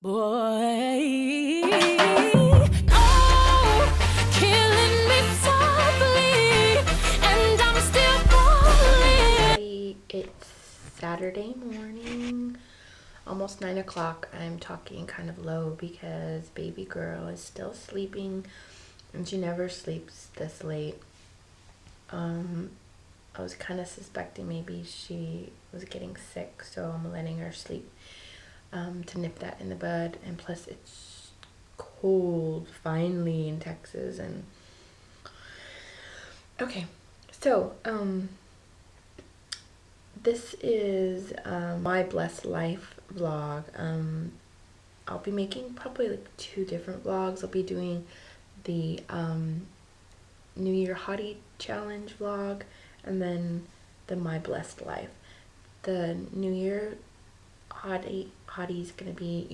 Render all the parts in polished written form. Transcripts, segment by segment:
Boy, oh, killing me softly, and I'm still falling. It's Saturday morning, almost 9 o'clock. I'm talking kind of low because baby girl is still sleeping, and she never sleeps this late. I was kind of suspecting maybe she was getting sick, so I'm letting her sleep to nip that in the bud. And plus it's cold finally in Texas. And okay, so this is my blessed life vlog. I'll be making probably like 2 different vlogs. I'll be doing the New Year Hottie Challenge vlog, and then the My Blessed Life. The New Year Hottie is gonna be,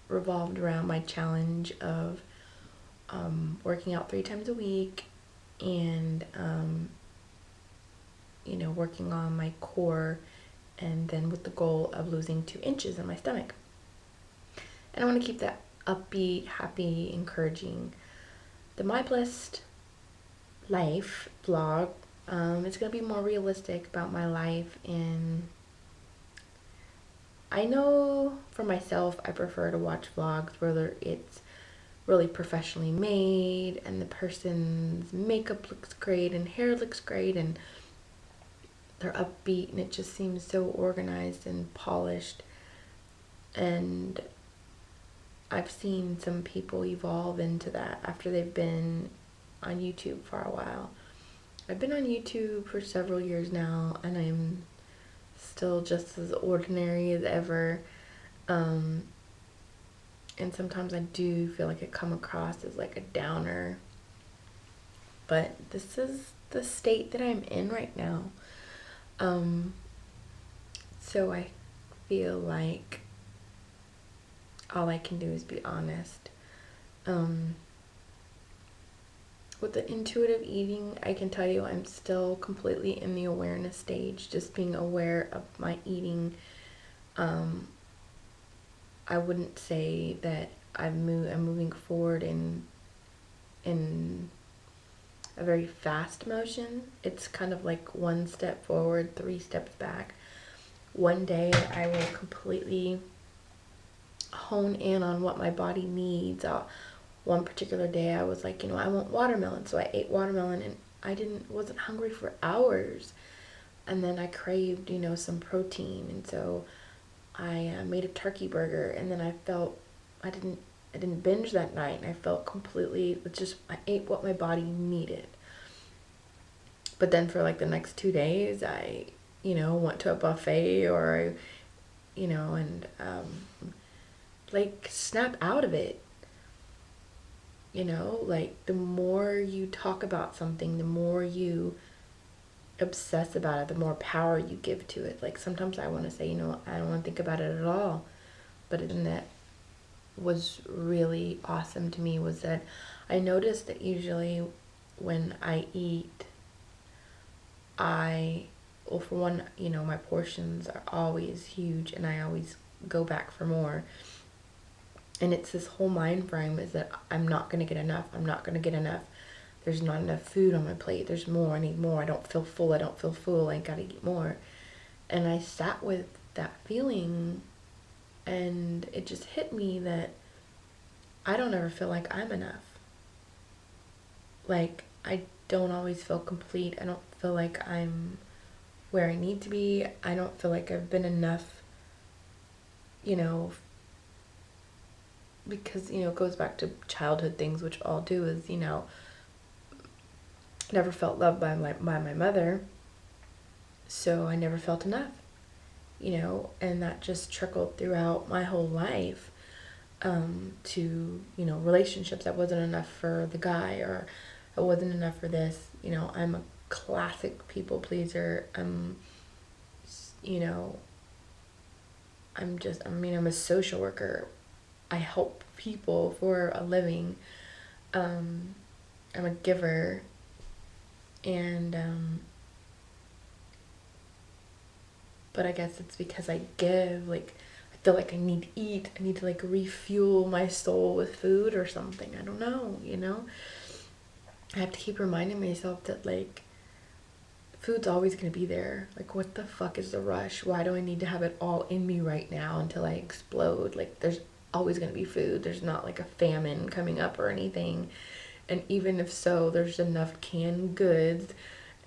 revolved around my challenge of working out 3 times a week and working on my core, and then with the goal of losing 2 inches in my stomach. And I want to keep that upbeat, happy, encouraging. The My Blessed Life vlog, it's going to be more realistic about my life, and I know for myself I prefer to watch vlogs where it's really professionally made and the person's makeup looks great and hair looks great and they're upbeat and it just seems so organized and polished. And I've seen some people evolve into that after they've been on YouTube for a while. I've been on YouTube for several years now, and I'm still just as ordinary as ever. And sometimes I do feel like I come across as like a downer. But this is the state that I'm in right now. So I feel like all I can do is be honest. With the intuitive eating, I can tell you I'm still completely in the awareness stage, just being aware of my eating. I wouldn't say that I'm moving forward in a very fast motion. It's kind of like 1 step forward, 3 steps back. One day I will completely hone in on what my body needs. One particular day I was like, I want watermelon, so I ate watermelon and I wasn't hungry for hours, and then I craved some protein, and so I made a turkey burger, and then I felt I didn't binge that night, and I felt completely I ate what my body needed. But then for like the next 2 days I went to a buffet, or and like snap out of it. Like the more you talk about something, the more you obsess about it, the more power you give to it. Like sometimes I want to say, I don't want to think about it at all. But that was really awesome to me was that I noticed that usually when I eat, well, for one, my portions are always huge and I always go back for more. And it's this whole mind frame is that I'm not going to get enough. I'm not going to get enough. There's not enough food on my plate. There's more. I need more. I don't feel full. I don't feel full. I got to eat more. And I sat with that feeling, and it just hit me that I don't ever feel like I'm enough. Like, I don't always feel complete. I don't feel like I'm where I need to be. I don't feel like I've been enough, because it goes back to childhood things, which all do is never felt loved by my mother, so I never felt enough, and that just trickled throughout my whole life, to relationships. I wasn't enough for the guy, or I wasn't enough for this. I'm a classic people pleaser. I'm a social worker. I help people for a living. I'm a giver, and but I guess it's because I give, like, feel like I need to eat. I need to like refuel my soul with food or something. I don't know, you know? I have to keep reminding myself that like food's always going to be there. Like, what the fuck is the rush? Why do I need to have it all in me right now until I explode? Like, there's always going to be food. There's not like a famine coming up or anything. And even if so, there's enough canned goods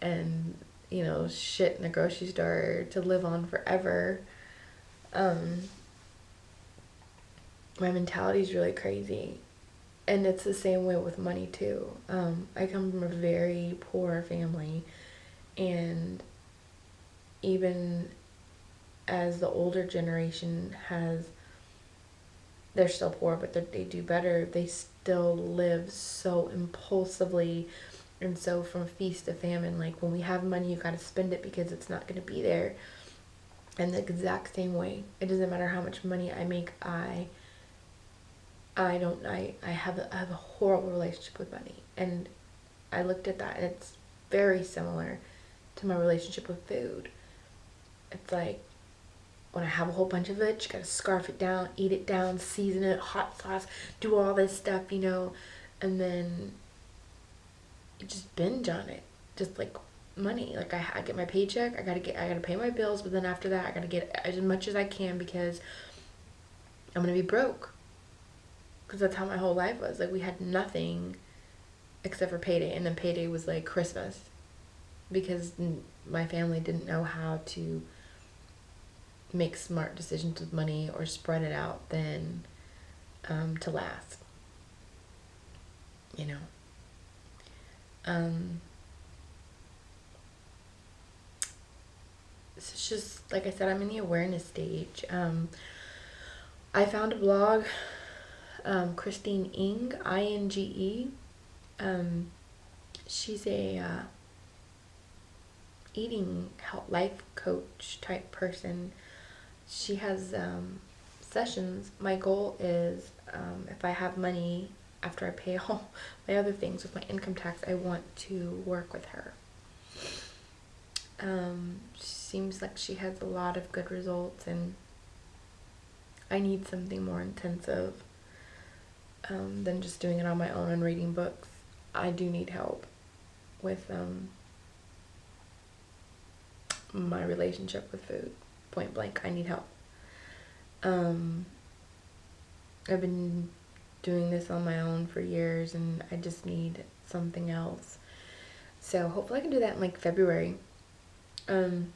and, you know, shit in the grocery store to live on forever. My mentality is really crazy. And it's the same way with money too. I come from a very poor family, and even as the older generation they're still poor, but they do better, they still live so impulsively and so from feast to famine. Like, when we have money, you got to spend it because it's not going to be there. And the exact same way, it doesn't matter how much money I make, I have a horrible relationship with money. And I looked at that, and it's very similar to my relationship with food. It's like, when I have a whole bunch of it, you gotta scarf it down, eat it down, season it, hot sauce, do all this stuff, you know, and then you just binge on it. Just like money. Like, I get my paycheck, I gotta pay my bills, but then after that, I gotta get as much as I can because I'm gonna be broke. Because that's how my whole life was. Like, we had nothing except for payday, and then payday was like Christmas, because my family didn't know how to make smart decisions with money or spread it out than to last, you know. It's just, like I said, I'm in the awareness stage. I found a blog, Christine Ing, I-N-G-E. She's a eating health life coach type person. She has sessions. My goal is, if I have money after I pay all my other things with my income tax, I want to work with her. Seems like she has a lot of good results, and I need something more intensive than just doing it on my own and reading books. I do need help with my relationship with food. Point blank, I need help. I've been doing this on my own for years, and I just need something else. So hopefully I can do that in like February. I'm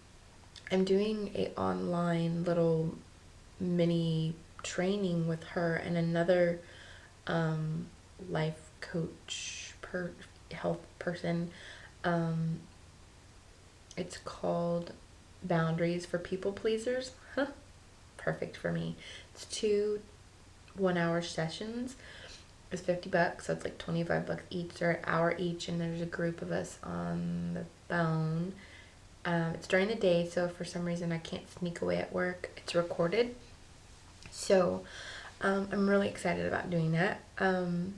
doing a online little mini training with her and another life coach health person. It's called Boundaries for People Pleasers. Huh. Perfect for me. It's 2 1-hour sessions. It's $50, so it's like $25 each. They're an hour each, and there's a group of us on the phone. It's during the day, so if for some reason I can't sneak away at work, it's recorded. So I'm really excited about doing that. And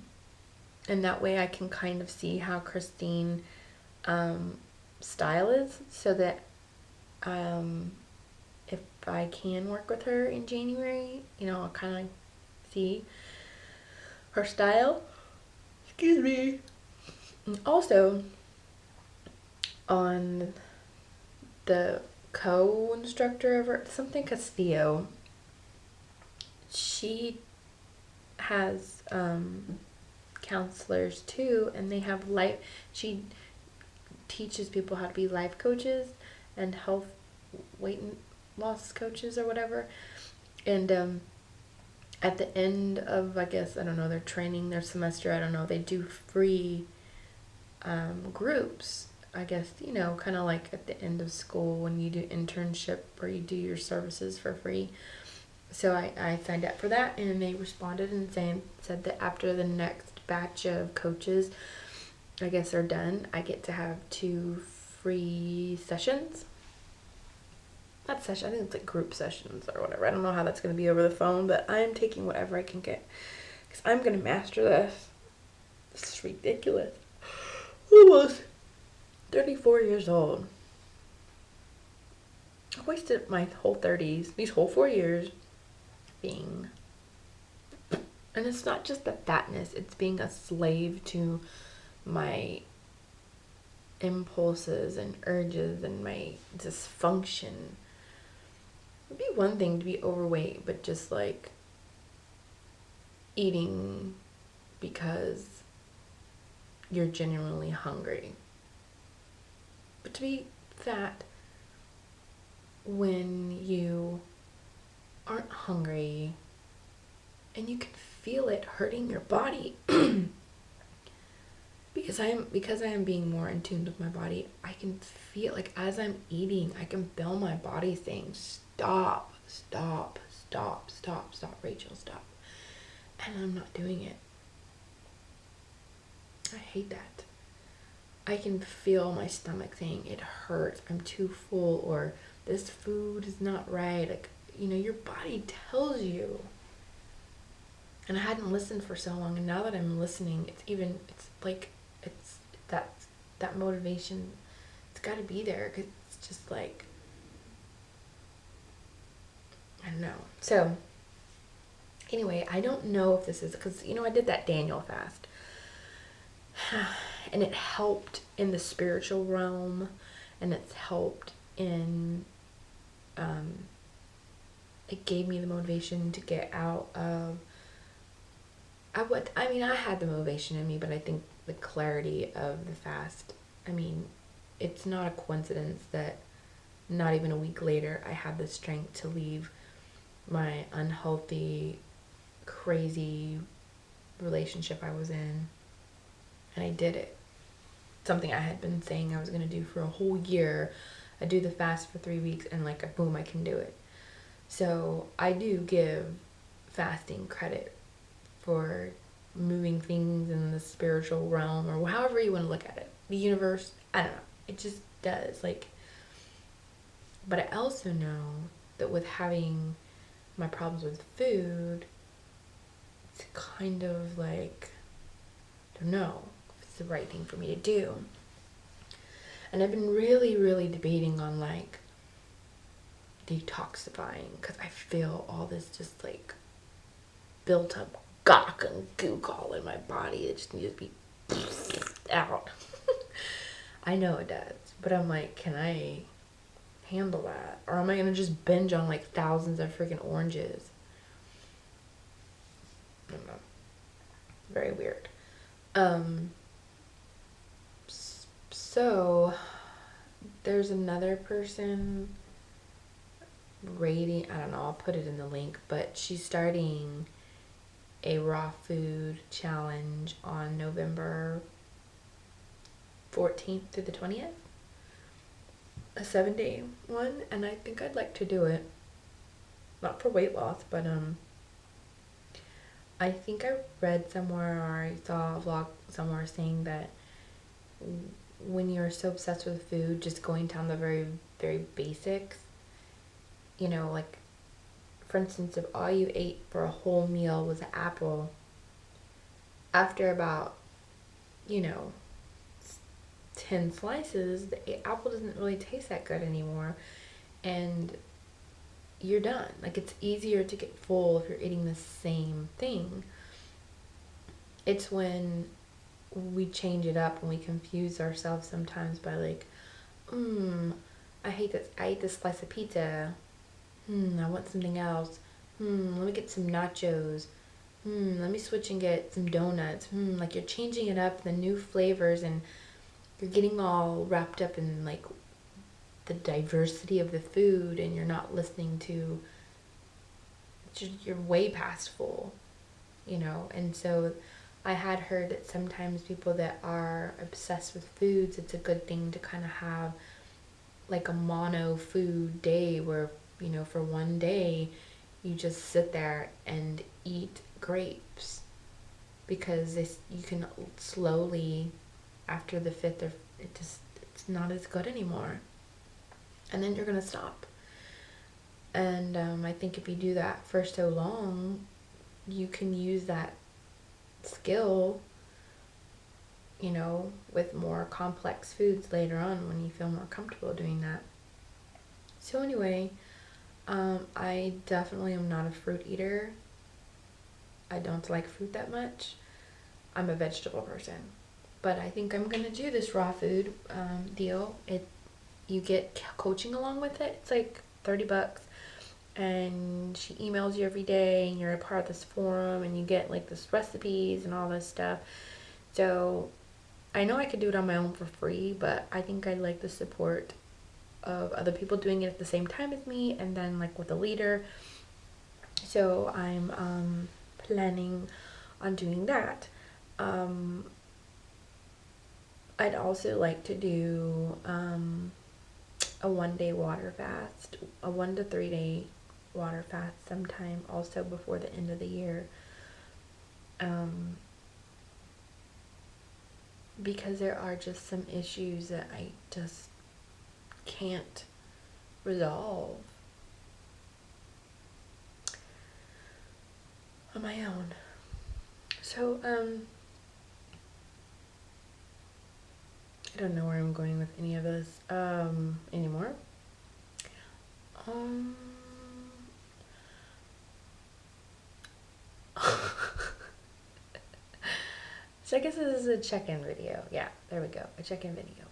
that way I can kind of see how Christine style is, so that if I can work with her in January, you know, I'll kind of see her style. Excuse me. And also, on the co-instructor over something Castillo, she has counselors too, and they have she teaches people how to be life coaches and health weight loss coaches or whatever. And at the end of, I guess, I don't know, their training, their semester, I don't know, they do free groups, I guess, you know, kind of like at the end of school when you do internship or you do your services for free. So I signed up for that, and they responded and said that after the next batch of coaches, I guess, are done, I get to have 2 free sessions. Not session, I think it's like group sessions or whatever. I don't know how that's going to be over the phone, but I'm taking whatever I can get, because I'm going to master this. This is ridiculous. Almost 34 years old. I wasted my whole 30s, these whole 4 years, being, and it's not just the fatness, it's being a slave to my impulses and urges and my dysfunction. It'd be one thing to be overweight, but just like eating because you're genuinely hungry. But to be fat when you aren't hungry and you can feel it hurting your body because I am being more in tune with my body, I can feel like as I'm eating, I can feel my body saying, stop, stop, stop, stop, stop, Rachel, stop. And I'm not doing it. I hate that. I can feel my stomach saying it hurts, I'm too full, or this food is not right. Like, your body tells you. And I hadn't listened for so long, and now that I'm listening, it's that motivation, it's got to be there, because it's just like, I don't know. So anyway, I don't know if this is, because I did that Daniel fast and it helped in the spiritual realm, and it's helped in it gave me the motivation to get out of I had the motivation in me, but I think the clarity of the fast, it's not a coincidence that not even a week later I had the strength to leave my unhealthy, crazy relationship I was in, and I did it. Something I had been saying I was going to do for a whole year. I do the fast for 3 weeks, and boom, I can do it. So I do give fasting credit for moving things in the spiritual realm, or however you want to look at it. The universe, I don't know. It just does. But I also know that with having my problems with food, it's kind of I don't know if it's the right thing for me to do. And I've been really, really debating on detoxifying, because I feel all this just built up gawk and gook all in my body. It just needs to be out. I know it does, but I'm can I handle that? Or am I gonna just binge on thousands of freaking oranges? I don't know. Very weird. So there's another person rating, I don't know, I'll put it in the link, but she's starting a raw food challenge on November 14th through the 20th, a 7-day one, and I think I'd like to do it. Not for weight loss, but I think I read somewhere, or I saw a vlog somewhere saying that when you're so obsessed with food, just going down the very, very basics, for instance, if all you ate for a whole meal was an apple, after about 10 slices, the apple doesn't really taste that good anymore, and you're done. It's easier to get full if you're eating the same thing. It's when we change it up and we confuse ourselves sometimes by I hate this. I ate this slice of pizza. I want something else. Let me get some nachos. Let me switch and get some donuts. You're changing it up, the new flavors, and you're getting all wrapped up in the diversity of the food, and you're not listening to, you're way past full, and so I had heard that sometimes people that are obsessed with foods, it's a good thing to kind of have a mono food day where, for one day you just sit there and eat grapes, because you can slowly, after the fifth, it's not as good anymore, and then you're gonna stop. And I think if you do that for so long, you can use that skill, with more complex foods later on when you feel more comfortable doing that. So anyway, I definitely am not a fruit eater. I don't like fruit that much. I'm a vegetable person. But I think I'm gonna do this raw food deal. You get coaching along with it. It's like $30, and she emails you every day, and you're a part of this forum, and you get like this recipes and all this stuff. So I know I could do it on my own for free, but I think I'd like the support of other people doing it at the same time as me, and then like with a leader. So I'm planning on doing that. I'd also like to do a 1 day water fast, a 1 to 3 day water fast sometime also before the end of the year. Because there are just some issues that I just can't resolve on my own. So, I don't know where I'm going with any of this anymore. So I guess this is a check-in video. Yeah, there we go. A check-in video.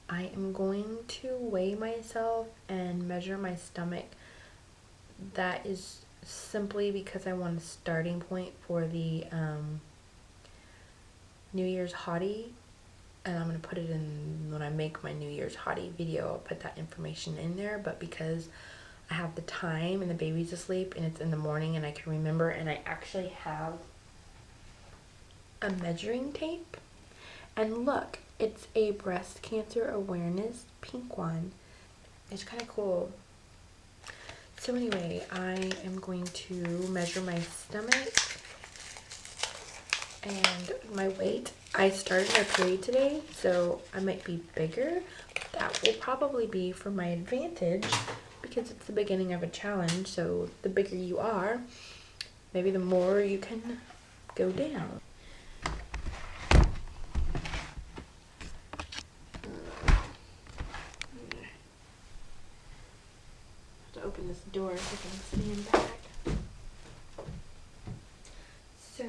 I am going to weigh myself and measure my stomach. That is simply because I want a starting point for the New Year's hottie, and I'm going to put it in when I make my New Year's hottie video. I'll put that information in there, but because I have the time and the baby's asleep and it's in the morning and I can remember, and I actually have a measuring tape, and look, it's a breast cancer awareness pink one. It's kind of cool. So anyway, I am going to measure my stomach and my weight. I started my period today, so I might be bigger. That will probably be for my advantage because it's the beginning of a challenge. So the bigger you are, maybe the more you can go down. Open this door so I can stand back. So,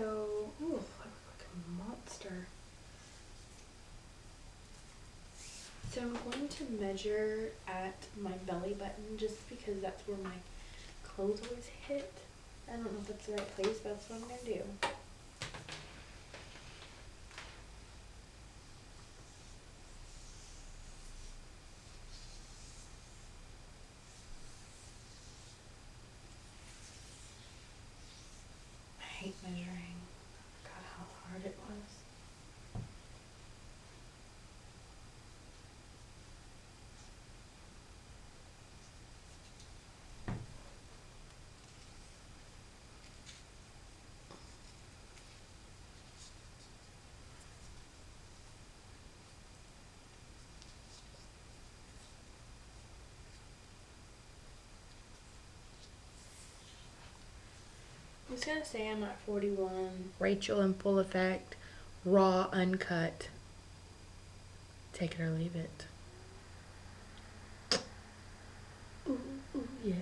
ooh, I look like a monster. So I'm going to measure at my belly button just because that's where my clothes always hit. I don't know if that's the right place, but that's what I'm gonna do. I hate measuring. God, how hard it was. I'm just gonna say I'm at 41. Rachel in full effect, raw, uncut. Take it or leave it. Ooh, ooh, yeah.